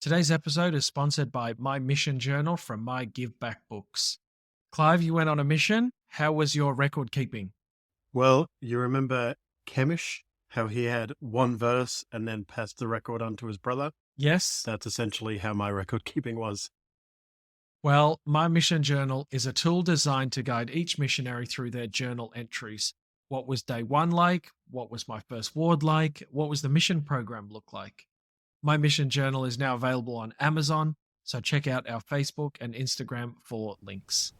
Today's episode is sponsored by My Mission Journal from My Give Back Books. Clive, you went on a mission. How was your record keeping? Well, you remember Chemish, how he had one verse and then passed the record on to his brother? Yes? That's essentially how my record keeping was. Well, My Mission Journal is a tool designed to guide each missionary through their journal entries. What was day one like? What was my first ward like? What was the mission program look like? My Mission Journal is now available on Amazon, so check out our Facebook and Instagram for links.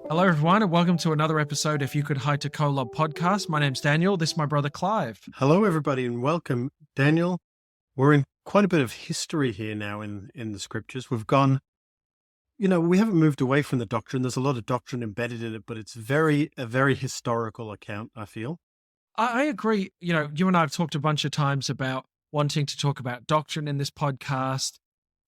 Hello, everyone, and welcome to another episode If You Could Hide to Kolob podcast. My name's Daniel. This is my brother Clive. Hello, everybody, and welcome. Daniel, we're in quite a bit of history here now in the scriptures. We've gone, we haven't moved away from the doctrine. There's a lot of doctrine embedded in it, but it's a very historical account, I feel. I agree. You and I have talked a bunch of times about wanting to talk about doctrine in this podcast.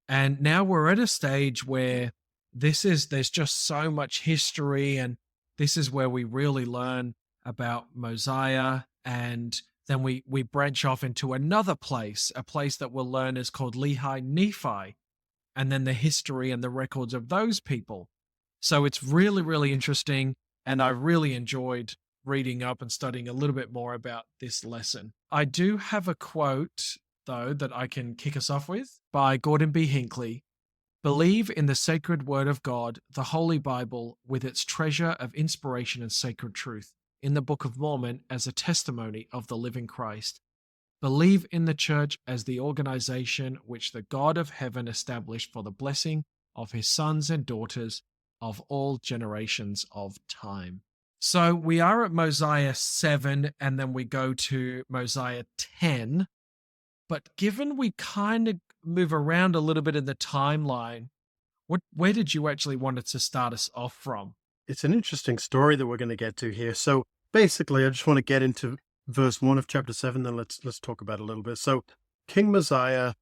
And now we're at a stage where there's just so much history, and this is where we really learn about Mosiah. And then we branch off into another place, a place that we'll learn is called Lehi Nephi, and then the history and the records of those people. So it's really, really interesting. And I really enjoyed reading up and studying a little bit more about this lesson. I do have a quote, though, that I can kick us off with by Gordon B. Hinckley. Believe in the sacred word of God, the Holy Bible, with its treasure of inspiration and sacred truth, in the Book of Mormon as a testimony of the living Christ. Believe in the church as the organization which the God of heaven established for the blessing of his sons and daughters of all generations of time. So we are at Mosiah 7, and then we go to Mosiah 10. But given we kind of move around a little bit in the timeline, where did you actually want it to start us off from? It's an interesting story that we're going to get to here. So basically, I just want to get into verse 1 of chapter 7, then let's talk about it a little bit. So King Mosiah,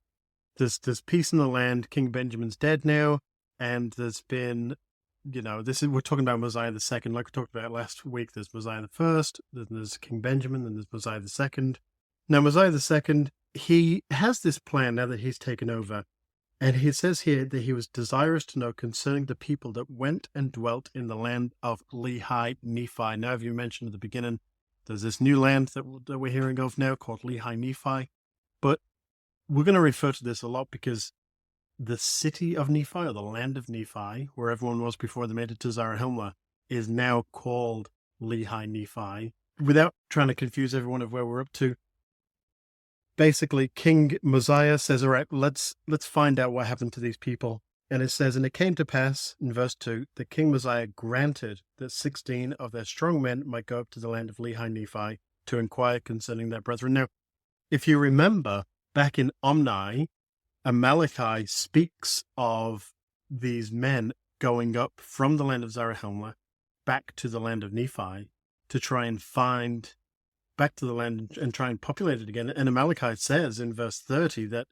there's peace in the land. King Benjamin's dead now, and there's been, we're talking about Mosiah the second, like we talked about last week. There's Mosiah the first, then there's King Benjamin, then there's Mosiah the second. Now, Mosiah the second, he has this plan now that he's taken over. And he says here that he was desirous to know concerning the people that went and dwelt in the land of Lehi Nephi. Now, as you mentioned at the beginning, there's this new land that we're hearing of now called Lehi Nephi. But we're going to refer to this a lot because the city of Nephi, or the land of Nephi, where everyone was before they made it to Zarahemla, is now called Lehi Nephi. Without trying to confuse everyone of where we're up to, basically, King Mosiah says, all right, let's find out what happened to these people. And it says, and it came to pass, in verse 2, that King Mosiah granted that 16 of their strong men might go up to the land of Lehi Nephi to inquire concerning their brethren. Now, if you remember, back in Omni, Amalekite speaks of these men going up from the land of Zarahemla back to the land of Nephi to try and find back to the land and try and populate it again. And Amalekite says in verse 30 that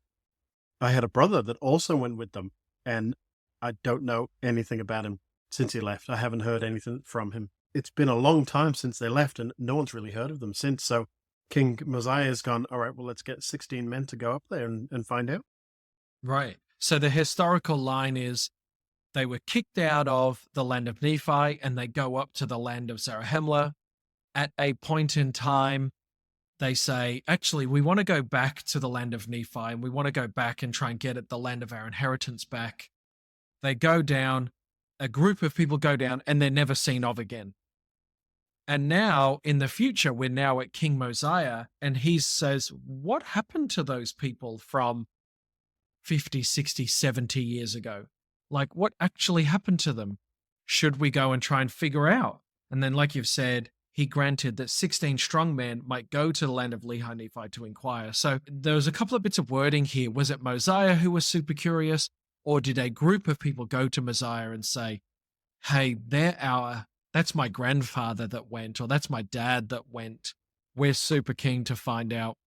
I had a brother that also went with them, and I don't know anything about him since he left. I haven't heard anything from him. It's been a long time since they left, and no one's really heard of them since. So King Mosiah has gone, all right, well, let's get 16 men to go up there and find out. Right. So the historical line is they were kicked out of the land of Nephi and they go up to the land of Zarahemla. At a point in time, they say, actually, we want to go back to the land of Nephi, and we want to go back and try and get at the land of our inheritance back. They go down, a group of people go down, and they're never seen of again. And now, in the future, we're now at King Mosiah, and he says, what happened to those people from 50, 60, 70 years ago? Like, what actually happened to them? Should we go and try and figure out? And then, like you've said, he granted that 16 strong men might go to the land of Lehi Nephi to inquire. So there was a couple of bits of wording here. Was it Mosiah who was super curious, or did a group of people go to Mosiah and say, hey, that's my grandfather that went, or that's my dad that went. We're super keen to find out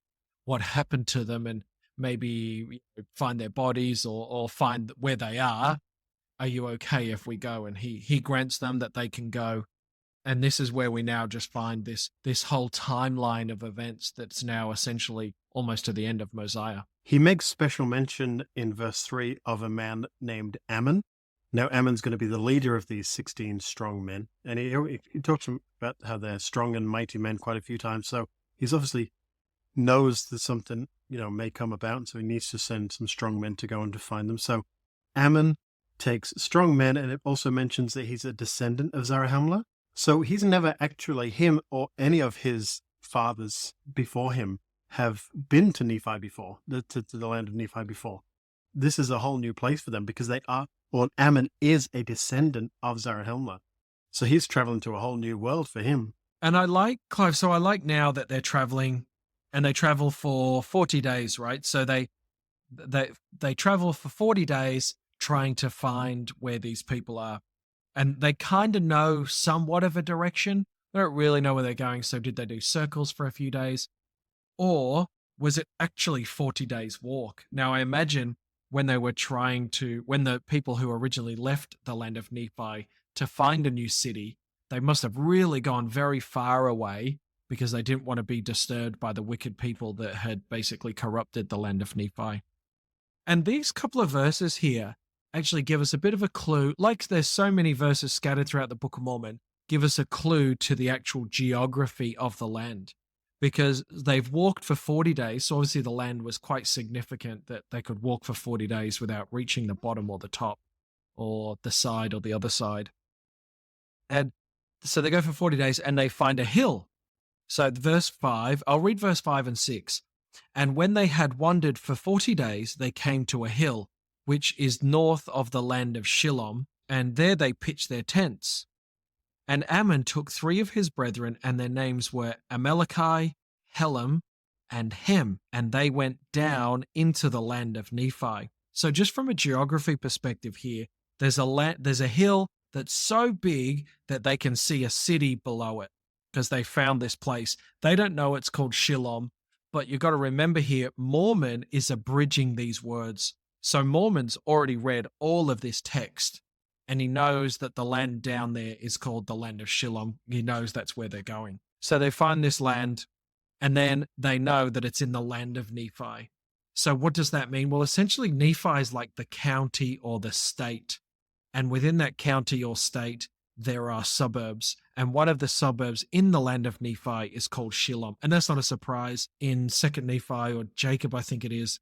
what happened to them and maybe find their bodies or find where they are. are you okay if we go? And he grants them that they can go. And this is where we now just find this whole timeline of events that's now essentially almost to the end of Mosiah. He makes special mention in verse 3 of a man named Ammon. Now, Ammon's going to be the leader of these 16 strong men. And he talks about how they're strong and mighty men quite a few times. So he's obviously knows that something, may come about. And so he needs to send some strong men to go and to find them. So Ammon takes strong men, and it also mentions that he's a descendant of Zarahemla. So he's never actually, him or any of his fathers before him, have been to Nephi before, to the land of Nephi before. This is a whole new place for them because Ammon is a descendant of Zarahemla. So he's traveling to a whole new world for him. And I like, Clive, so I like now that they're traveling, and they travel for 40 days, right? So they travel for 40 days trying to find where these people are. And they kind of know somewhat of a direction. They don't really know where they're going. So did they do circles for a few days? Or was it actually 40 days walk? Now, I imagine when the people who originally left the land of Nephi to find a new city, they must have really gone very far away because they didn't want to be disturbed by the wicked people that had basically corrupted the land of Nephi. And these couple of verses here actually give us a bit of a clue. Like there's so many verses scattered throughout the Book of Mormon, give us a clue to the actual geography of the land. Because they've walked for 40 days, so obviously the land was quite significant that they could walk for 40 days without reaching the bottom or the top or the side or the other side. And so they go for 40 days and they find a hill. So verse 5, I'll read verse 5 and 6. And when they had wandered for 40 days, they came to a hill, which is north of the land of Shilom, and there they pitched their tents. And Ammon took 3 of his brethren, and their names were Amaleki, Helam, and Hem, and they went down into the land of Nephi. So just from a geography perspective here, there's a hill that's so big that they can see a city below it because they found this place. They don't know it's called Shilom, but you've got to remember here, Mormon is abridging these words. So Mormon's already read all of this text, and he knows that the land down there is called the land of Shilom. He knows that's where they're going. So they find this land, and then they know that it's in the land of Nephi. So what does that mean? Well, essentially, Nephi is like the county or the state. And within that county or state, there are suburbs. And one of the suburbs in the land of Nephi is called Shilom. And that's not a surprise. In 2nd Nephi, or Jacob, I think it is,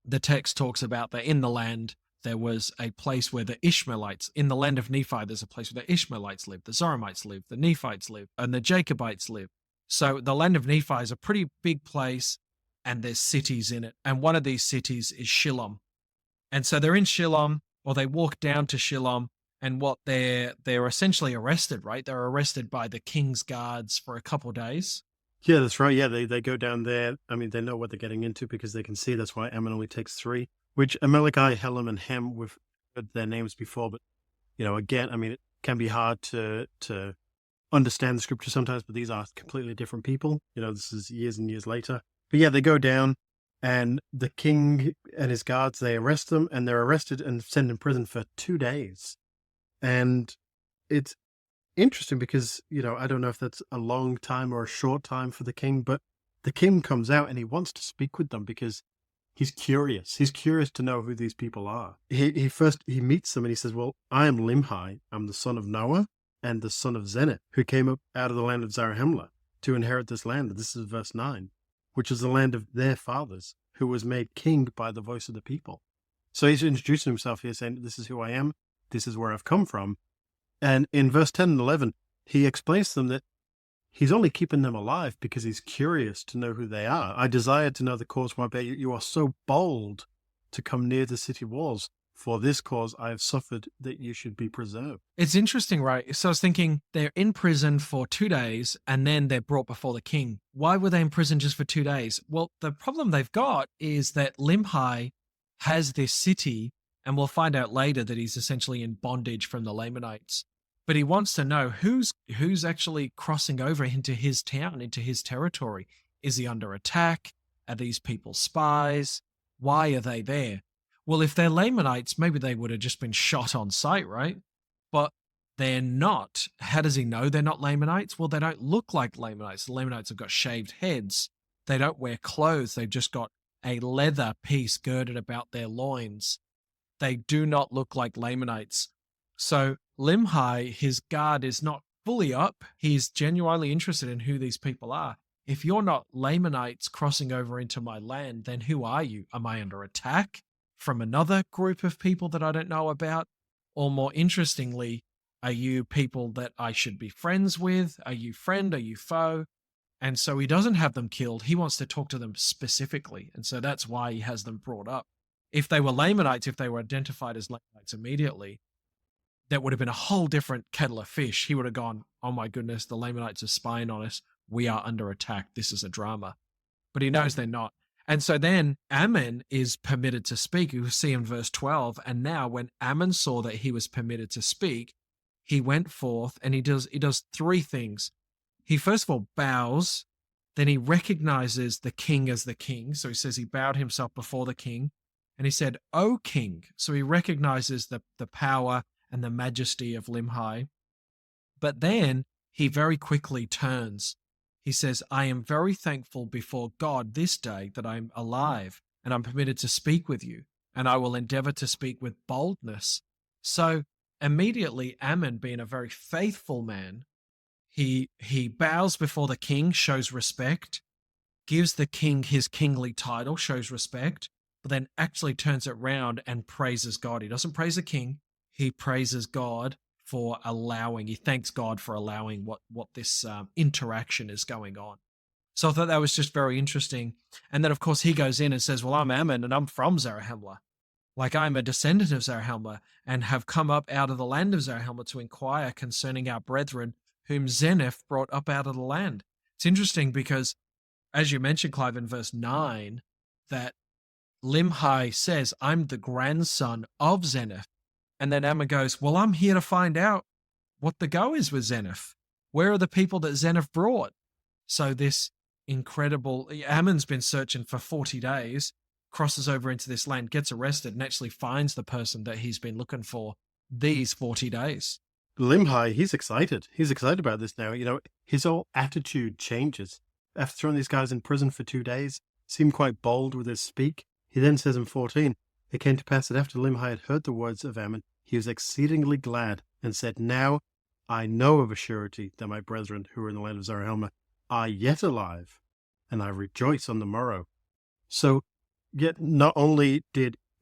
the text talks about that in the land there was a place where the Ishmaelites, in the land of Nephi, there's a place where the Ishmaelites live, the Zoramites live, the Nephites live, and the Jacobites live. So the land of Nephi is a pretty big place, and there's cities in it. And one of these cities is Shilom. And so they're in Shilom, or they walk down to Shilom, and they're essentially arrested, right? They're arrested by the king's guards for a couple days. Yeah, that's right. Yeah, they go down there. I mean, they know what they're getting into because they can see. That's why Ammon only takes 3, which Amaleki, Helam, and Hem, we've heard their names before. But, again, I mean, it can be hard to understand the scripture sometimes, but these are completely different people. This is years and years later. But yeah, they go down, and the king and his guards, they arrest them, and they're arrested and sent in prison for 2 days. And it's interesting because, I don't know if that's a long time or a short time for the king, but the king comes out and he wants to speak with them because he's curious. He's curious to know who these people are. He meets them and he says, well, I am Limhi. I'm the son of Noah and the son of Zenith, who came up out of the land of Zarahemla to inherit this land. This is verse 9, which is the land of their fathers, who was made king by the voice of the people. So he's introducing himself here saying, this is who I am. This is where I've come from. And in verse 10 and 11, he explains to them that he's only keeping them alive because he's curious to know who they are. I desire to know the cause whereby you are so bold to come near the city walls. For this cause I have suffered that you should be preserved. It's interesting, right? So I was thinking they're in prison for 2 days and then they're brought before the king. Why were they in prison just for 2 days? Well, the problem they've got is that Limhi has this city, and we'll find out later that he's essentially in bondage from the Lamanites. But he wants to know who's actually crossing over into his town, into his territory. Is he under attack? Are these people spies? Why are they there? Well, if they're Lamanites, maybe they would have just been shot on sight, right? But they're not. How does he know they're not Lamanites? Well, they don't look like Lamanites. The Lamanites have got shaved heads. They don't wear clothes. They've just got a leather piece girded about their loins. They do not look like Lamanites. So Limhi, his guard is not fully up. He's genuinely interested in who these people are. If you're not Lamanites crossing over into my land, then who are you? Am I under attack from another group of people that I don't know about? Or more interestingly, are you people that I should be friends with? Are you friend? Are you foe? And so he doesn't have them killed. He wants to talk to them specifically. And so that's why he has them brought up. If they were Lamanites, if they were identified as Lamanites immediately, that would have been a whole different kettle of fish. He would have gone, oh my goodness, the Lamanites are spying on us. We are under attack. This is a drama. But he knows they're not. And so then Ammon is permitted to speak. You see in verse 12. And now when Ammon saw that he was permitted to speak, he went forth and he does three things. He first of all bows, then he recognizes the king as the king. So he says he bowed himself before the king. And he said, O king. So he recognizes the power and the majesty of Limhi. But then he very quickly turns. He says, I am very thankful before God this day that I'm alive and I'm permitted to speak with you, and I will endeavor to speak with boldness. So immediately Ammon, being a very faithful man, he bows before the king, shows respect, gives the king his kingly title, shows respect, but then actually turns it round and praises God. He doesn't praise the king. He praises God for allowing, he thanks God for allowing what this interaction is going on. So I thought that was just very interesting. And then, of course, he goes in and says, well, I'm Ammon and I'm from Zarahemla. Like I'm a descendant of Zarahemla and have come up out of the land of Zarahemla to inquire concerning our brethren whom Zeniff brought up out of the land. It's interesting because, as you mentioned, Clive, in verse 9, that Limhi says, I'm the grandson of Zeniff. And then Ammon goes, well, I'm here to find out what the go is with Zeniff. Where are the people that Zeniff brought? So this incredible, Ammon's been searching for 40 days, crosses over into this land, gets arrested, and actually finds the person that he's been looking for these 40 days. Limhi, he's excited. He's excited about this now. You know, his whole attitude changes. After throwing these guys in prison for 2 days, seemed quite bold with his speak. He then says in 14, it came to pass that after Limhi had heard the words of Ammon, he was exceedingly glad and said, now I know of a surety that my brethren who are in the land of Zarahemla are yet alive, and I rejoice on the morrow. So, yet not only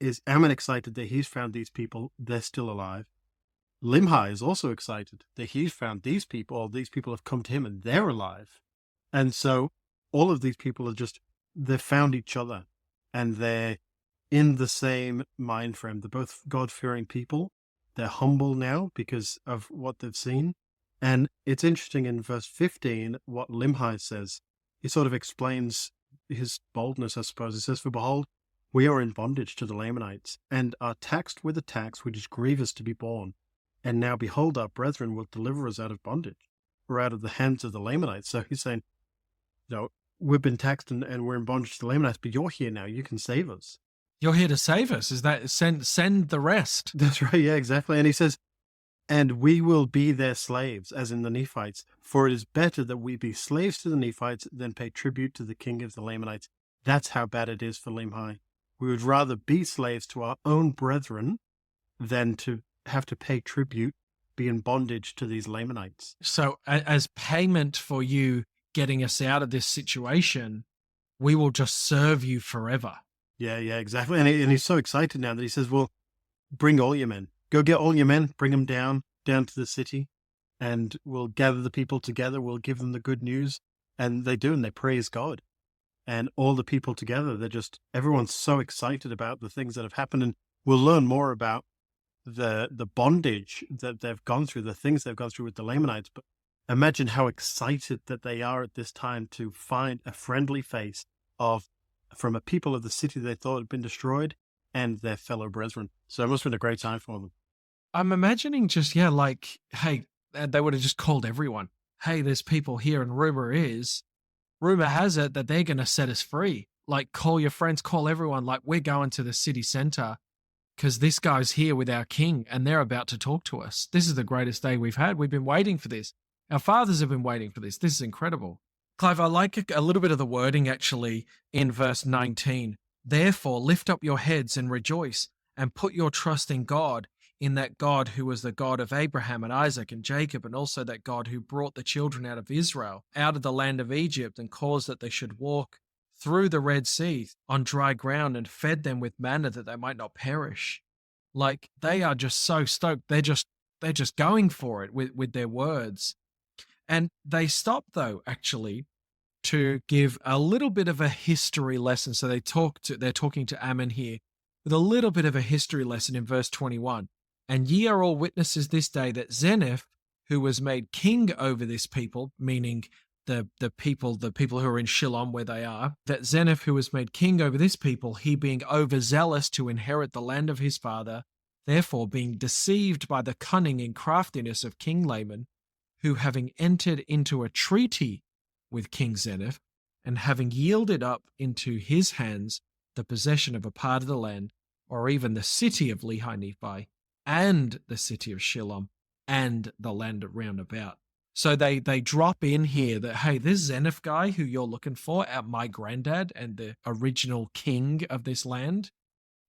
is Ammon excited that he's found these people, they're still alive, Limhi is also excited that he's found these people, or these people have come to him and they're alive. And so all of these people they've found each other and they're in the same mind frame. They're both God-fearing people. They're humble now because of what they've seen. And it's interesting in verse 15 what Limhi says. He sort of explains his boldness, I suppose. He says, for behold, we are in bondage to the Lamanites and are taxed with a tax which is grievous to be borne. And now behold, our brethren will deliver us out of bondage or out of the hands of the Lamanites. So he's saying, we've been taxed and we're in bondage to the Lamanites, but you're here now. You can save us. You're here to save us. Is that send the rest? That's right. Yeah, exactly. And he says, and we will be their slaves, as in the Nephites. For it is better that we be slaves to the Nephites than pay tribute to the king of the Lamanites. That's how bad it is for Limhi. We would rather be slaves to our own brethren than to have to pay tribute, be in bondage to these Lamanites. So as payment for you getting us out of this situation, we will just serve you forever. Yeah, exactly. And he's so excited now that he says, well, bring all your men. Go get all your men, bring them down to the city, and we'll gather the people together. We'll give them the good news. And they do, and they praise God. And all the people together, everyone's so excited about the things that have happened. And we'll learn more about the bondage that they've gone through, the things they've gone through with the Lamanites. But imagine how excited that they are at this time to find a friendly face from a people of the city they thought had been destroyed and their fellow brethren. So it must have been a great time for them. I'm imagining hey, they would have just called everyone. Hey, there's people here, and rumor has it that they're going to set us free. Like, call your friends, call everyone. Like, we're going to the city center because this guy's here with our king and they're about to talk to us. This is the greatest day we've had. We've been waiting for this. Our fathers have been waiting for this. This is incredible. Clive, I like a little bit of the wording actually in verse 19. Therefore, lift up your heads and rejoice and put your trust in God, in that God who was the God of Abraham and Isaac and Jacob, and also that God who brought the children out of Israel, out of the land of Egypt, and caused that they should walk through the Red Sea on dry ground and fed them with manna that they might not perish. Like, they are just so stoked. They're just going for it with their words. And they stop, though, actually, to give a little bit of a history lesson. So they're talking to Ammon here with a little bit of a history lesson in verse 21. And ye are all witnesses this day that Zeniff, who was made king over this people, meaning the people who are in Shilom where they are, that Zeniff, who was made king over this people, he being overzealous to inherit the land of his father, therefore being deceived by the cunning and craftiness of King Laman, who having entered into a treaty with King Zeniff, and having yielded up into his hands the possession of a part of the land, or even the city of Lehi Nephi, and the city of Shilom, and the land round about. So they drop in here that, hey, this Zeniff guy who you're looking for, my granddad and the original king of this land,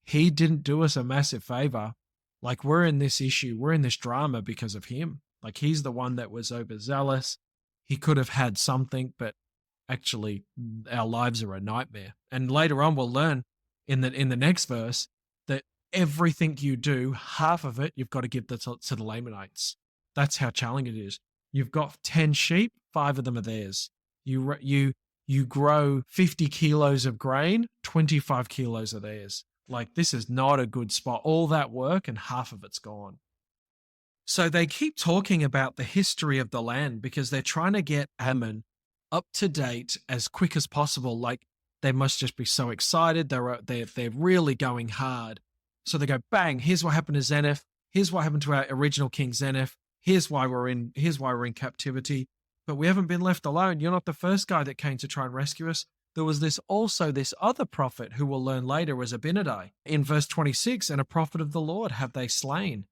he didn't do us a massive favor. Like, we're in this issue, we're in this drama because of him. Like, he's the one that was overzealous. He could have had something, but actually our lives are a nightmare. And later on we'll learn in the next verse that everything you do, half of it, you've got to give to the Lamanites. That's how challenging it is. You've got 10 sheep, 5 of them are theirs. You grow 50 kilos of grain, 25 kilos are theirs. Like, this is not a good spot. All that work and half of it's gone. So they keep talking about the history of the land because they're trying to get Ammon up to date as quick as possible. Like, they must just be so excited. They're really going hard. So they go, bang, here's what happened to Zeniff. Here's what happened to our original king Zeniff. Here's why we're in captivity. But we haven't been left alone. You're not the first guy that came to try and rescue us. There was this other prophet who we'll learn later was Abinadi. In verse 26, and a prophet of the Lord have they slain.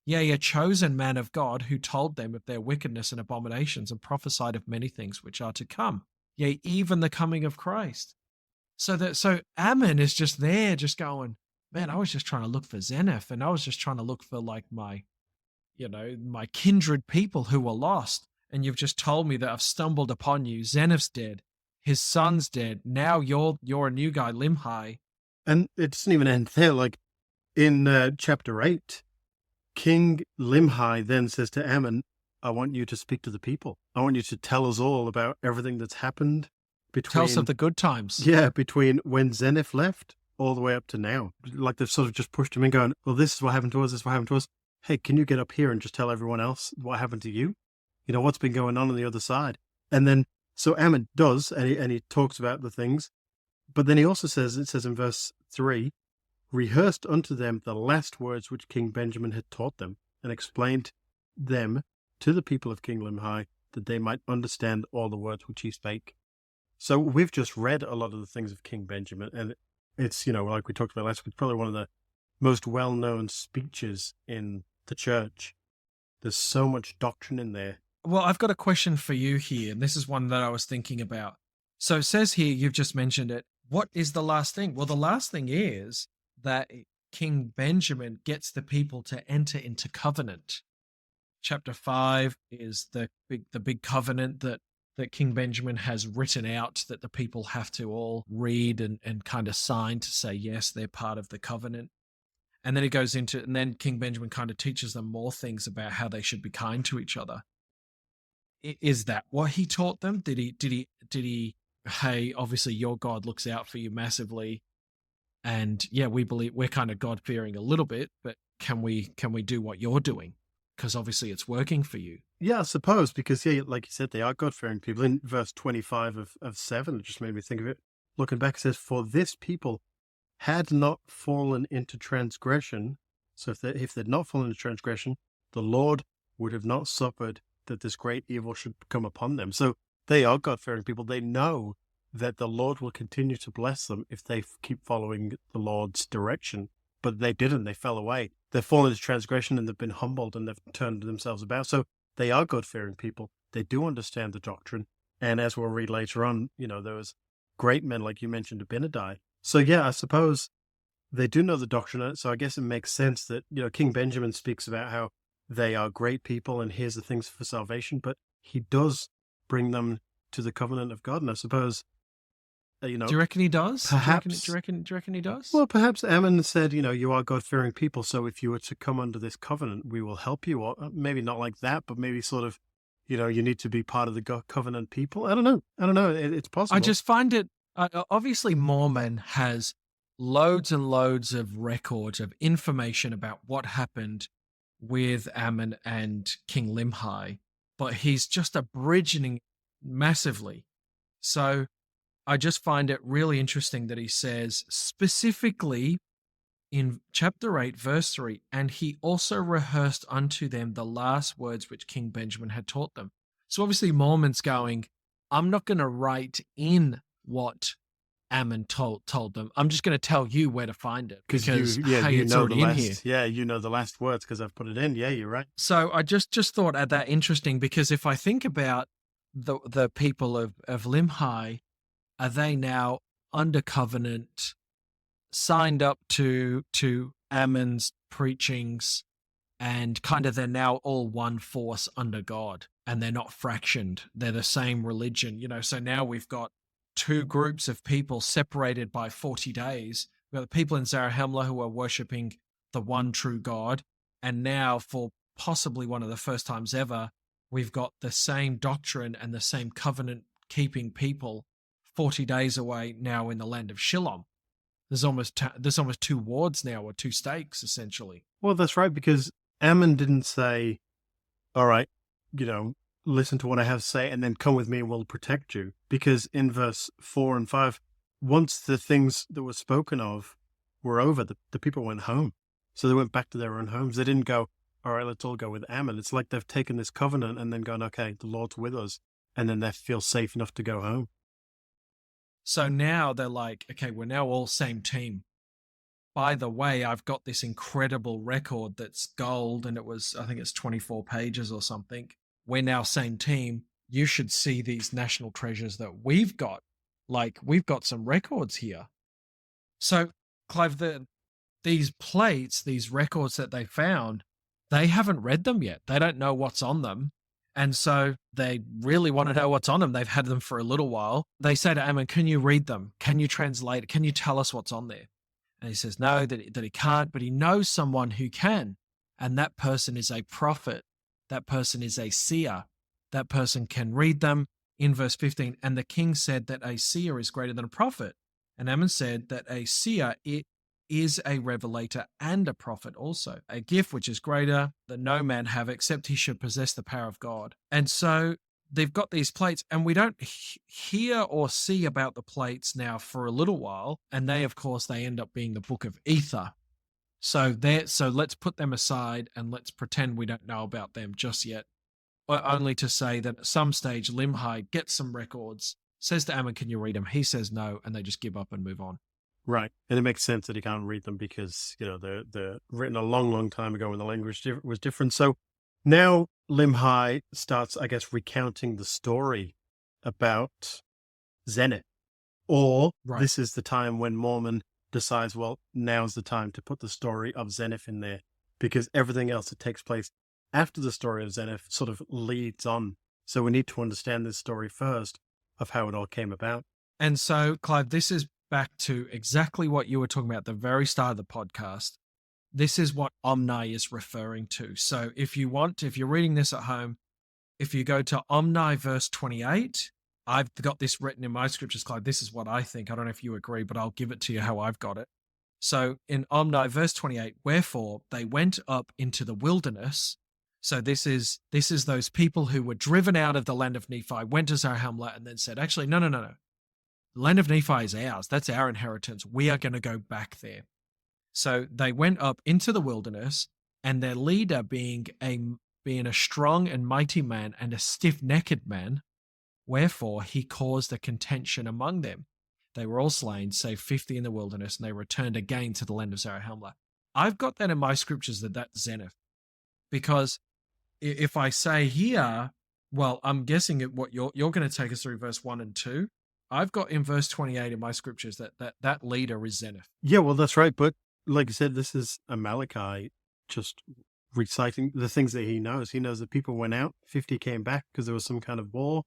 Yea, a chosen man of God who told them of their wickedness and abominations and prophesied of many things which are to come. Yea, even the coming of Christ. So Ammon is just there, just going, man, I was just trying to look for Zeniff, and I was just trying to look for like my kindred people who were lost. And you've just told me that I've stumbled upon you. Zeniff's dead. His son's dead. Now you're a new guy, Limhi. And it doesn't even end there. Like in chapter 8, King Limhi then says to Ammon, I want you to speak to the people. I want you to tell us all about everything that's happened between... Tell us of the good times. Yeah, between when Zeniff left all the way up to now. Like, they've sort of just pushed him in going, well, this is what happened to us, this is what happened to us. Hey, can you get up here and just tell everyone else what happened to you? You know, what's been going on the other side? And then, so Ammon does, and he talks about the things. But then he also says, it says in verse 3, rehearsed unto them the last words which King Benjamin had taught them, and explained them to the people of King Limhi, that they might understand all the words which he spake. So we've just read a lot of the things of King Benjamin, and it's, like we talked about last week, probably one of the most well-known speeches in the church. There's so much doctrine in there. Well, I've got a question for you here, and this is one that I was thinking about. So it says here, you've just mentioned it. What is the last thing? Well, the last thing is that King Benjamin gets the people to enter into covenant. Chapter 5 is the big covenant that King Benjamin has written out that the people have to all read and kind of sign to say, yes, they're part of the covenant. And then it goes into, and then King Benjamin kind of teaches them more things about how they should be kind to each other. Is that what he taught them? Did he, hey, obviously your God looks out for you massively. And yeah, we believe we're kind of God-fearing a little bit, but can we do what you're doing? Because obviously it's working for you. Yeah, I suppose, because yeah, like you said, they are God-fearing people. In verse 25 of 7, it just made me think of it. Looking back, it says, for this people had not fallen into transgression. So if they'd not fallen into transgression, the Lord would have not suffered that this great evil should come upon them. So they are God-fearing people. They know that the Lord will continue to bless them if they keep following the Lord's direction. but they didn't. They fell away. They've fallen into transgression and they've been humbled and they've turned themselves about. So they are God-fearing people. They do understand the doctrine. And as we'll read later on, there was great men, like you mentioned, Abinadi. So yeah, I suppose they do know the doctrine. So I guess it makes sense that, King Benjamin speaks about how they are great people and here's the things for salvation, but he does bring them to the covenant of God. And I suppose, Do you reckon he does? Perhaps. Do you reckon he does? Well, perhaps Ammon said, you are God-fearing people, so if you were to come under this covenant, we will help you. Or maybe not like that, but maybe sort of, you need to be part of the covenant people. I don't know. It's possible. I just find it, obviously Mormon has loads and loads of records of information about what happened with Ammon and King Limhi, but he's just abridging massively. So I just find it really interesting that he says specifically in chapter 8, verse 3, and he also rehearsed unto them the last words which King Benjamin had taught them. So obviously Mormon's going, I'm not going to write in what Ammon told them. I'm just going to tell you where to find it because it's already in here. Yeah, the last words because I've put it in. Yeah, you're right. So I just thought that interesting because if I think about the people of Limhi, are they now under covenant, signed up to Ammon's preachings, and kind of they're now all one force under God, and they're not fractioned. They're the same religion, So now we've got two groups of people separated by 40 days. We've got the people in Zarahemla who are worshipping the one true God, and now for possibly one of the first times ever, we've got the same doctrine and the same covenant-keeping people 40 days away now in the land of Shilom. There's almost two wards now, or two stakes, essentially. Well, that's right, because Ammon didn't say, all right, listen to what I have to say and then come with me and we'll protect you. Because in verse 4 and 5, once the things that were spoken of were over, the people went home. So they went back to their own homes. They didn't go, all right, let's all go with Ammon. It's like they've taken this covenant and then gone, okay, the Lord's with us. And then they feel safe enough to go home. So now they're like, okay, we're now all same team. By the way, I've got this incredible record that's gold, and I think it's 24 pages or something. We're now same team. You should see these national treasures that we've got. Like, we've got some records here. So, Clive, these plates, these records that they found, they haven't read them yet. They don't know what's on them. And so they really want to know what's on them. They've had them for a little while. They say to Ammon, can you read them? Can you translate it? Can you tell us what's on there? And he says, no, that he can't, but he knows someone who can. And that person is a prophet. That person is a seer. That person can read them. In verse 15, and the king said that a seer is greater than a prophet. And Ammon said that a seer is a revelator and a prophet also, a gift which is greater that no man have except he should possess the power of God. And so they've got these plates, and we don't hear or see about the plates now for a little while. And they end up being the book of Ether. So let's put them aside and let's pretend we don't know about them just yet. Only to say that at some stage, Limhi gets some records, says to Ammon, can you read them? He says no, and they just give up and move on. Right. And it makes sense that he can't read them because, they're written a long, long time ago when the language was different. So now Limhi starts, I guess, recounting the story about Zenith. Or This is the time when Mormon decides, well, now's the time to put the story of Zenith in there, because everything else that takes place after the story of Zenith sort of leads on. So we need to understand this story first of how it all came about. And so, Clive, this is back to exactly what you were talking about at the very start of the podcast. This is what Omni is referring to. So if you're reading this at home, if you go to Omni verse 28, I've got this written in my scriptures, Clive. This is what I think. I don't know if you agree, but I'll give it to you how I've got it. So in Omni verse 28, wherefore they went up into the wilderness. So this is those people who were driven out of the land of Nephi, went to Zarahemla, and then said, actually, no. The land of Nephi is ours. That's our inheritance. We are going to go back there. So they went up into the wilderness, and their leader being a strong and mighty man and a stiff-necked man, wherefore he caused a contention among them. They were all slain, save 50 in the wilderness, and they returned again to the land of Zarahemla. I've got that in my scriptures that that's Zenith, because if I say here, well, I'm guessing at what you're going to take us through verse 1 and 2. I've got in verse 28 in my scriptures that leader is Zenith. Yeah, well, that's right. But like I said, this is Amalekite just reciting the things that he knows. He knows that people went out, 50 came back because there was some kind of war.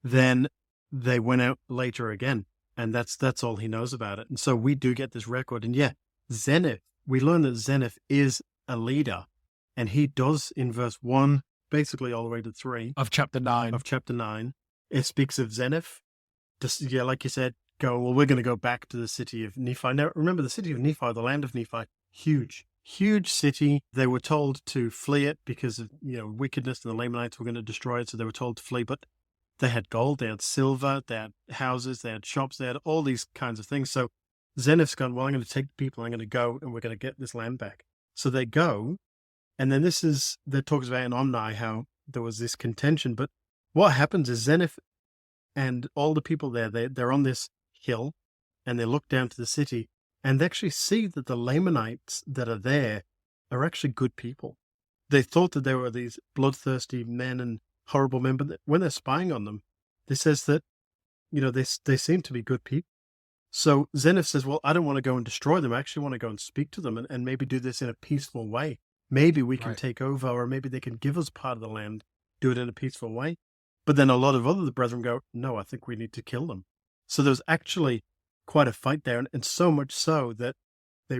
Then they went out later again. And that's all he knows about it. And so we do get this record. And yeah, Zenith, we learn that Zenith is a leader. And he does in verse 1, basically all the way to 3. Of chapter 9. It speaks of Zenith. Just, yeah, like you said, we're going to go back to the city of Nephi. Now, remember, the city of Nephi, the land of Nephi, huge city. They were told to flee it because of, wickedness, and the Lamanites were going to destroy it. So they were told to flee, but they had gold, they had silver, they had houses, they had shops, they had all these kinds of things. So Zenith's gone, well, I'm going to take the people, I'm going to go, and we're going to get this land back. So they go, and then that talks about in Omni how there was this contention. But what happens is Zenith and all the people there, they're on this hill, and they look down to the city, and they actually see that the Lamanites that are there are actually good people. They thought that they were these bloodthirsty men and horrible men, but when they're spying on them, it says that, they seem to be good people. So Zenith says, well, I don't want to go and destroy them. I actually want to go and speak to them and maybe do this in a peaceful way. Maybe we can take over, or maybe they can give us part of the land, do it in a peaceful way. But then a lot of other brethren go, no, I think we need to kill them. So there was actually quite a fight there, and so much so that they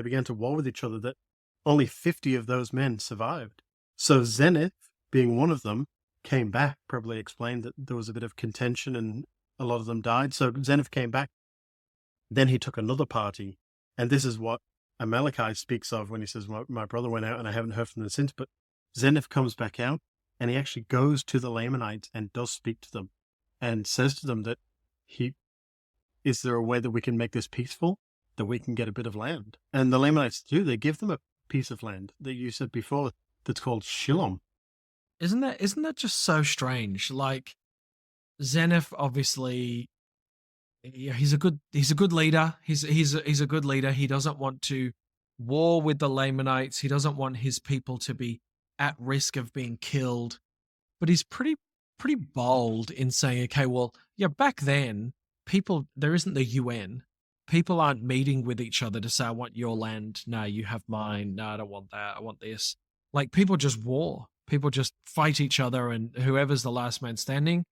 began to war with each other, that only 50 of those men survived. So Zenith, being one of them, came back, probably explained that there was a bit of contention and a lot of them died. So Zenith came back. Then he took another party, and this is what Amalekite speaks of when he says, my brother went out and I haven't heard from them since. But Zenith comes back out, and he actually goes to the Lamanites and does speak to them and says to them that is there a way that we can make this peaceful, that we can get a bit of land? And the Lamanites do. They give them a piece of land that you said before that's called Shilom. Isn't that just so strange? Like, Zenith, obviously, he's a good leader. He's a good leader. He doesn't want to war with the Lamanites. He doesn't want his people to be at risk of being killed. But he's pretty bold in saying, okay, well, yeah, back then, there isn't the UN. People aren't meeting with each other to say, I want your land. No, you have mine. No, I don't want that. I want this. Like, people just war. People just fight each other, and whoever's the last man standing,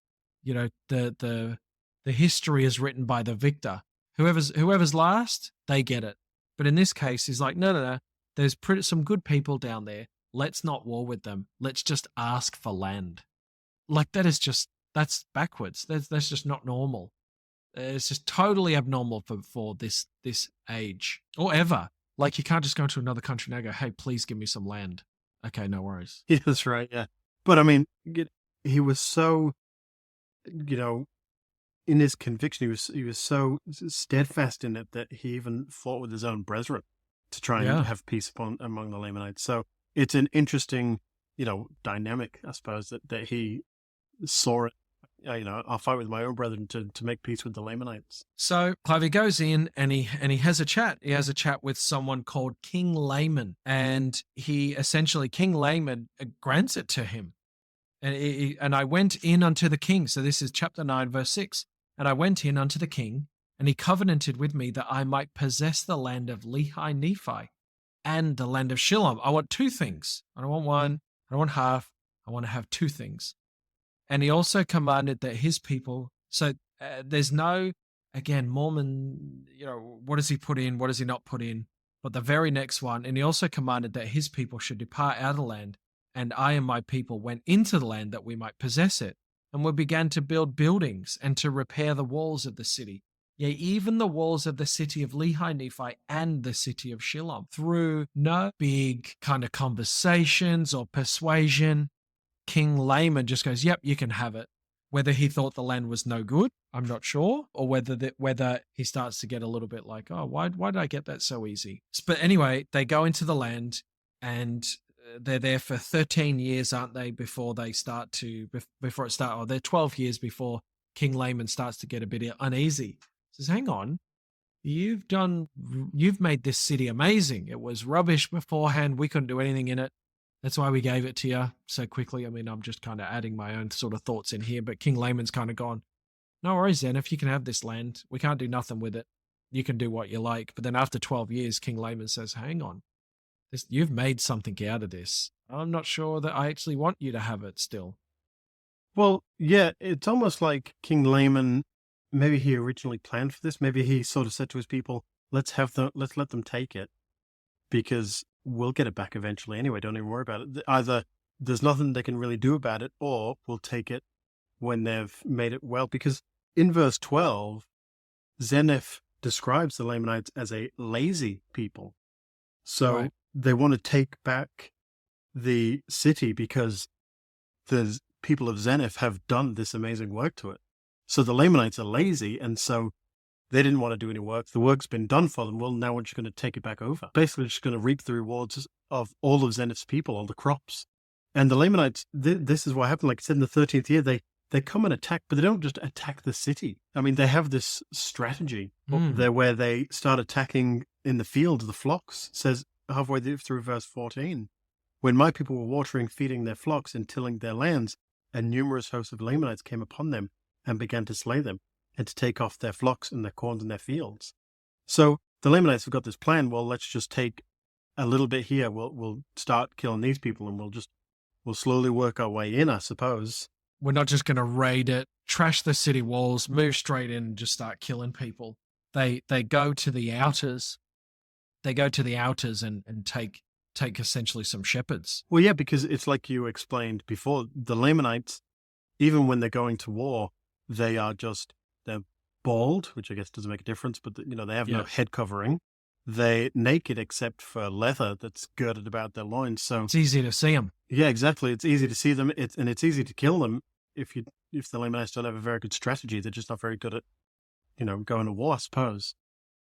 the history is written by the victor. Whoever's last, they get it. But in this case, he's like, no. There's some good people down there. Let's not war with them. Let's just ask for land. Like, that's backwards. That's just not normal. It's just totally abnormal for this age, or ever. Like, you can't just go to another country and go, hey, please give me some land. Okay, no worries. Yeah, that's right, yeah. But I mean, he was so, in his conviction, he was so steadfast in it that he even fought with his own brethren to try and have peace among the Lamanites. So it's an interesting, dynamic, I suppose, that he saw it. I'll fight with my own brethren to make peace with the Lamanites. So Clavy goes in and he has a chat. He has a chat with someone called King Laman, and King Laman grants it to him. And I went in unto the king. So this is chapter 9, verse 6. And I went in unto the king, and he covenanted with me that I might possess the land of Lehi Nephi and the land of Shilom. I want two things. I don't want one. I don't want half. I want to have two things. And he also commanded that his people, so there's no, again, Mormon, what does he put in? What does he not put in? But the very next one, and he also commanded that his people should depart out of the land, and I and my people went into the land that we might possess it. And we began to build buildings and to repair the walls of the city. Yea, even the walls of the city of Lehi Nephi and the city of Shilom. Through no big kind of conversations or persuasion, King Laman just goes, yep, you can have it. Whether he thought the land was no good, I'm not sure, or whether he starts to get a little bit like, oh, why did I get that so easy? But anyway, they go into the land, and they're there for 13 years, aren't they, before it starts, or they're 12 years before King Laman starts to get a bit uneasy. He says, hang on, you've made this city amazing. It was rubbish beforehand. We couldn't do anything in it. That's why we gave it to you so quickly. I mean, I'm just kind of adding my own sort of thoughts in here, but King Laman's kind of gone, no worries then. If you can have this land, we can't do nothing with it. You can do what you like. But then after 12 years, King Laman says, hang on, you've made something out of this. I'm not sure that I actually want you to have it still. Well, yeah, it's almost like King Laman, maybe he originally planned for this. Maybe he sort of said to his people, let's let them take it because we'll get it back eventually anyway. Don't even worry about it. Either there's nothing they can really do about it, or we'll take it when they've made it well. Because in verse 12, Zenith describes the Lamanites as a lazy people. So Right. they want to take back the city because the people of Zenith have done this amazing work to it. So the Lamanites are lazy, and so they didn't want to do any work. The work's been done for them. Well, now we're just going to take it back over. Basically, just going to reap the rewards of all of Zenith's people, all the crops. And the Lamanites, this is what happened. Like I said, in the 13th year, they come and attack, but they don't just attack the city. I mean, they have this strategy there where they start attacking in the field, the flocks. It says halfway through verse 14, when my people were watering, feeding their flocks, and tilling their lands, a numerous host of Lamanites came upon them and began to slay them and to take off their flocks and their corn and their fields. So the Lamanites have got this plan. Well, let's just take a little bit here. We'll start killing these people, and we'll slowly work our way in, I suppose. We're not just going to raid it, trash the city walls, move straight in, and just start killing people. They go to the outers. They go to the outers and take essentially some shepherds. Well, yeah, because it's like you explained before. The Lamanites, even when they're going to war, they're bald, which I guess doesn't make a difference, but they have no head covering. They're naked except for leather that's girded about their loins. So it's easy to see them. Yeah, exactly. It's easy to see them. It's easy to kill them if the Lamanites don't have a very good strategy. They're just not very good at going to war, I suppose.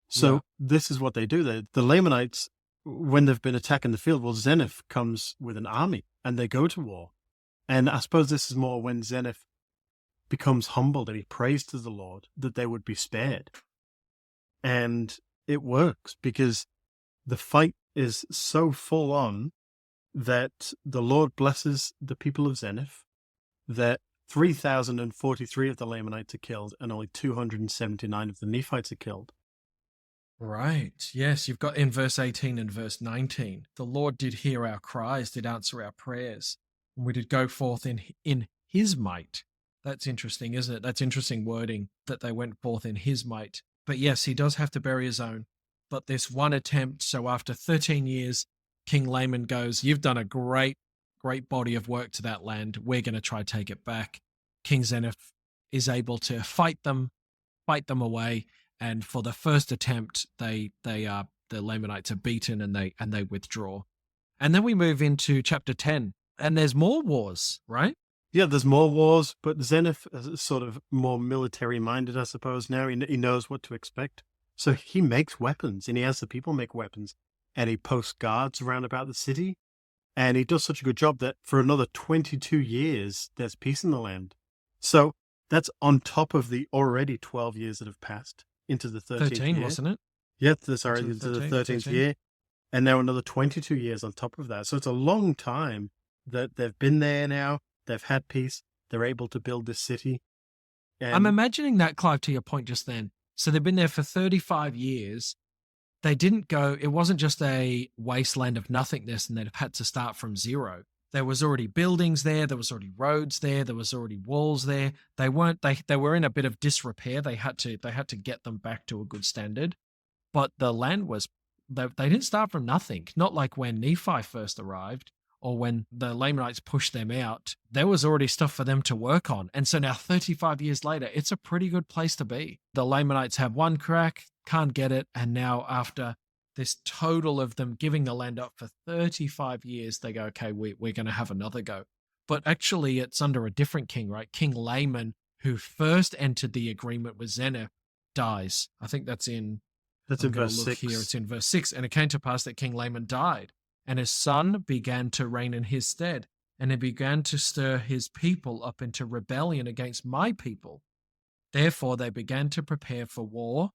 So This is what they do. The Lamanites, when they've been attacking the field, well, Zenith comes with an army and they go to war. And I suppose this is more when Zenith becomes humbled and he prays to the Lord that they would be spared. And it works because the fight is so full on that the Lord blesses the people of Zenith, that 3,043 of the Lamanites are killed and only 279 of the Nephites are killed. Right. Yes, you've got in verse 18 and verse 19, the Lord did hear our cries, did answer our prayers, and we did go forth in his might. That's interesting, isn't it? That's interesting wording, that they went forth in his might. But yes, he does have to bury his own. But this one attempt, so after 13 years, King Laman goes, you've done a great body of work to that land. We're going to try to take it back. King Zenith is able to fight them away. And for the first attempt, the Lamanites are beaten and they withdraw. And then we move into chapter 10, and there's more wars, right? Yeah, there's more wars, but Zenith is sort of more military-minded, I suppose, now. He knows what to expect. So he makes weapons, and he has the people make weapons, and he posts guards around about the city, and he does such a good job that for another 22 years, there's peace in the land. So that's on top of the already 12 years that have passed into the 13th 13, year. wasn't it? Yeah, into the 13th year. And now another 22 years on top of that. So it's a long time that they've been there now. They've had peace. They're able to build this city. And I'm imagining that, Clive, to your point just then. So they've been there for 35 years. They didn't go, it wasn't just a wasteland of nothingness and they've had to start from zero. There was already buildings there. There was already roads there. There was already walls there. They were in a bit of disrepair. They had to get them back to a good standard. But the land was, they didn't start from nothing. Not like when Nephi first arrived or when the Lamanites pushed them out. There was already stuff for them to work on. And so now 35 years later, it's a pretty good place to be. The Lamanites have one crack, can't get it. And now after this total of them giving the land up for 35 years, they go, okay, we're going to have another go. But actually it's under a different king, right? King Laman, who first entered the agreement with Zenith, dies. I think that's in verse 6. Here, it's in verse 6. And it came to pass that King Laman died, and his son began to reign in his stead, and he began to stir his people up into rebellion against my people. Therefore they began to prepare for war,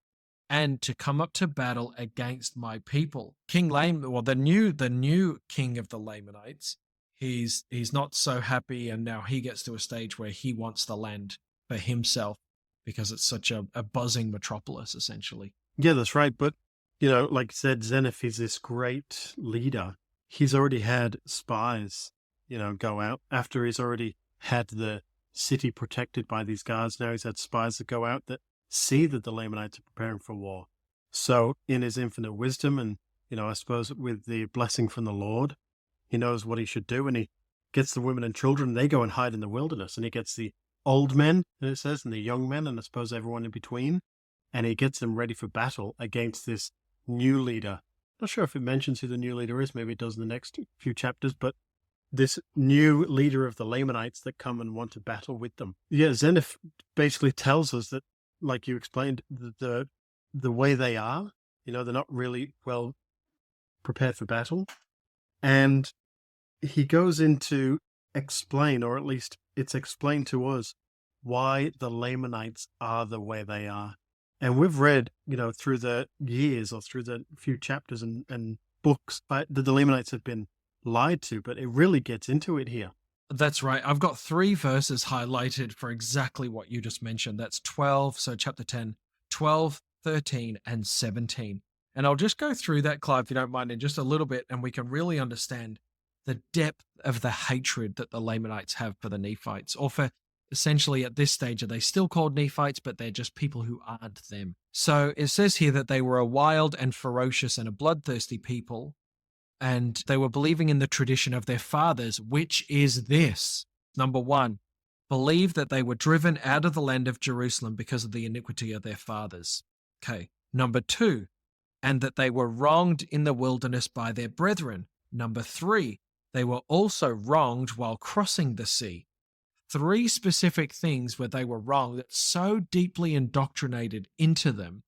and to come up to battle against my people. King Lame, well, the new king of the Lamanites, he's not so happy, and now he gets to a stage where he wants the land for himself because it's such a buzzing metropolis, essentially. Yeah, that's right. But, you know, like you said, Xenoph is this great leader. He's already had spies, you know, go out after he's already had the city protected by these guards. Now he's had spies that go out that see that the Lamanites are preparing for war. So in his infinite wisdom and, you know, I suppose with the blessing from the Lord, he knows what he should do, and he gets the women and children. They go and hide in the wilderness, and he gets the old men, and it says, and the young men, and I suppose everyone in between, and he gets them ready for battle against this new leader. Not sure if it mentions who the new leader is. Maybe it does in the next few chapters, but this new leader of the Lamanites that come and want to battle with them. Yeah, Xenoph basically tells us that, like you explained, the way they are, you know, they're not really well prepared for battle. And he goes into explain, or at least it's explained to us, why the Lamanites are the way they are. And we've read, you know, through the years or through the few chapters and books that the Lamanites have been lied to, but it really gets into it here. That's right. I've got 3 verses highlighted for exactly what you just mentioned. That's 12, so chapter 10, 12, 13, and 17. And I'll just go through that, Clive, if you don't mind, in just a little bit, and we can really understand the depth of the hatred that the Lamanites have for the Nephites, or for essentially at this stage, are they still called Nephites, but they're just people who aren't them. So it says here that they were a wild and ferocious and a bloodthirsty people, and they were believing in the tradition of their fathers, which is this. Number 1, believe that they were driven out of the land of Jerusalem because of the iniquity of their fathers. Okay. Number 2, and that they were wronged in the wilderness by their brethren. Number 3, they were also wronged while crossing the sea. 3 specific things where they were wrong that so deeply indoctrinated into them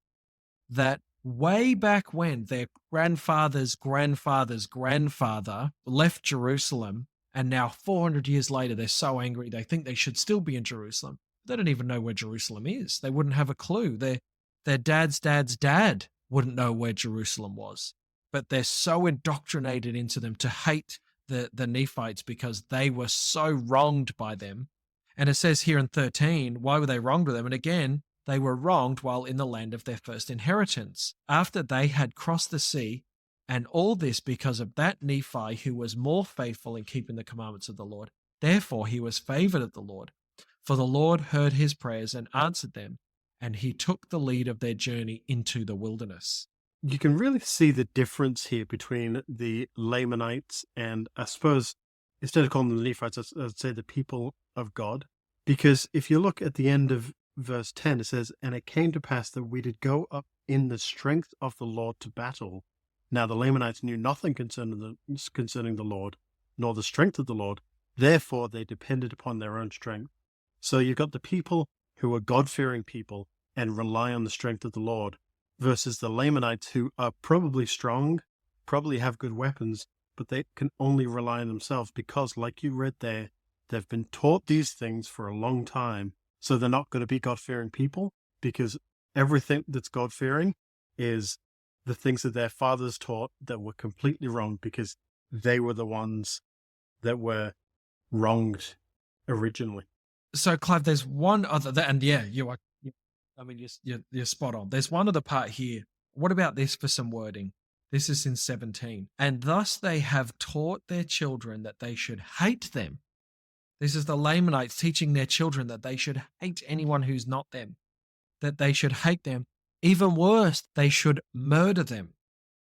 that way back when their grandfather's grandfather's grandfather left Jerusalem, and now 400 years later, they're so angry they think they should still be in Jerusalem. They don't even know where Jerusalem is. They wouldn't have a clue. Their dad's dad's dad wouldn't know where Jerusalem was. But they're so indoctrinated into them to hate the Nephites because they were so wronged by them. And it says here in 13, why were they wronged with them? And again, they were wronged while in the land of their first inheritance, after they had crossed the sea, and all this because of that Nephi who was more faithful in keeping the commandments of the Lord. Therefore he was favored of the Lord. For the Lord heard his prayers and answered them, and he took the lead of their journey into the wilderness. You can really see the difference here between the Lamanites and, I suppose, instead of calling them the Nephites, I'd say the people of God. Because if you look at the end of verse 10, it says, and it came to pass that we did go up in the strength of the Lord to battle. Now the Lamanites knew nothing concerning the Lord, nor the strength of the Lord. Therefore they depended upon their own strength. So you've got the people who are God-fearing people and rely on the strength of the Lord, versus the Lamanites who are probably strong, probably have good weapons, but they can only rely on themselves because, like you read there, they've been taught these things for a long time. So they're not going to be God-fearing people, because everything that's God-fearing is the things that their fathers taught that were completely wrong, because they were the ones that were wronged originally. So, Clive, there's one other, and yeah, you are. I mean, you're spot on. There's one other part here. What about this for some wording? This is in 17. And thus they have taught their children that they should hate them. This is the Lamanites teaching their children that they should hate anyone who's not them, that they should hate them. Even worse, they should murder them.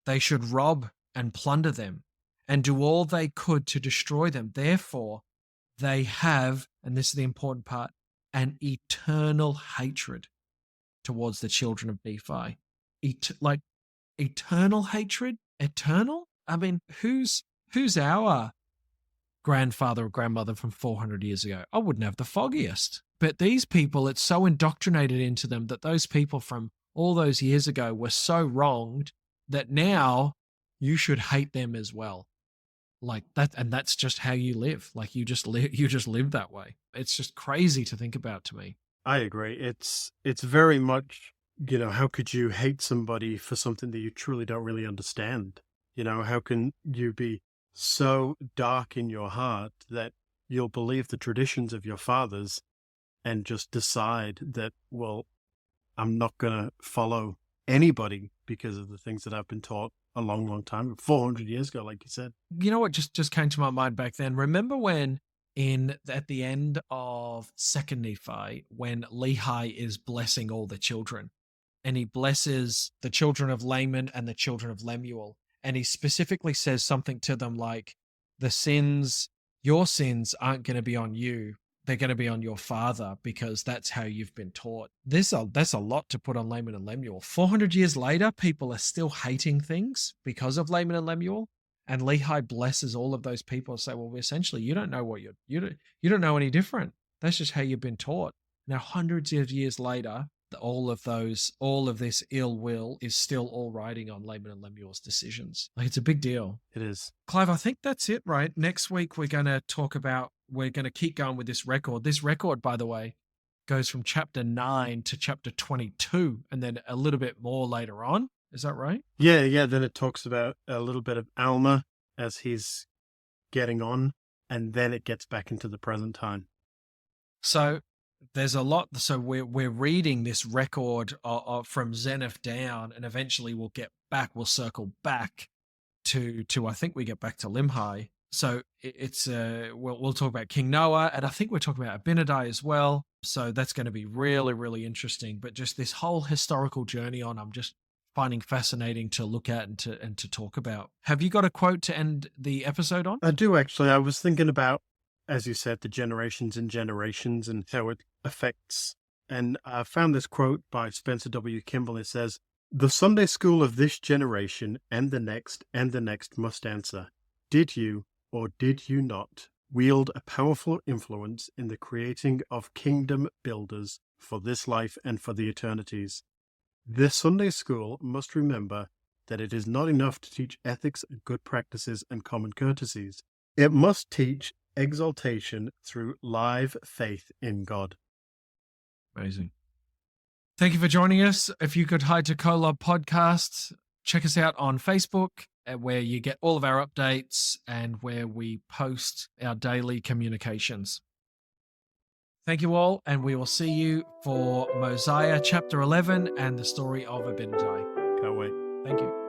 They should rob and plunder them and do all they could to destroy them. Therefore, they have, and this is the important part, an eternal hatred towards the children of Nephi. Eternal hatred? Eternal? I mean, who's our grandfather or grandmother from 400 years ago? I wouldn't have the foggiest. But these people, it's so indoctrinated into them that those people from all those years ago were so wronged that now you should hate them as well. Like that, and that's just how you live. Like you just live that way. It's just crazy to think about to me. I agree. It's very much how could you hate somebody for something that you truly don't really understand? How can you be so dark in your heart that you'll believe the traditions of your fathers and just decide that, well, I'm not going to follow anybody because of the things that I've been taught a long, long time, 400 years ago, like you said. You know what just came to my mind back then? Remember when at the end of Second Nephi, when Lehi is blessing all the children, and he blesses the children of Laman and the children of Lemuel, and he specifically says something to them like, your sins aren't going to be on you. They're going to be on your father, because that's how you've been taught. That's a lot to put on Laman and Lemuel. 400 years later, people are still hating things because of Laman and Lemuel. And Lehi blesses all of those people and say, well, essentially, you don't know you don't know any different. That's just how you've been taught. Now, hundreds of years later, all of this ill will is still all riding on Laman and Lemuel's decisions. Like, it's a big deal. It is. Clive, I think that's it, right? Next week, we're going to keep going with this record. This record, by the way, goes from chapter 9 to chapter 22, and then a little bit more later on. Is that right? Yeah. Then it talks about a little bit of Alma as he's getting on, and then it gets back into the present time. So there's a lot. So we're reading this record from Zenith down, and eventually we'll circle back to I think we get back to Limhi. So it's we'll talk about King Noah, and I think we're talking about Abinadi as well. So that's going to be really, really interesting. But just this whole historical journey I'm just finding fascinating to look at and to talk about. Have you got a quote to end the episode on? I do, actually. I was thinking about, as you said, the generations and generations and how it affects. And I found this quote by Spencer W. Kimball. It says, "The Sunday school of this generation and the next must answer, did you or did you not wield a powerful influence in the creating of kingdom builders for this life and for the eternities? This Sunday school must remember that it is not enough to teach ethics and good practices and common courtesies. It must teach exaltation through live faith in God." Amazing. Thank you for joining us. If you could hide to Kolob Podcast, check us out on Facebook, where you get all of our updates and where we post our daily communications. Thank you all, and we will see you for Mosiah chapter 11 and the story of Abinadi. Can't wait. Thank you.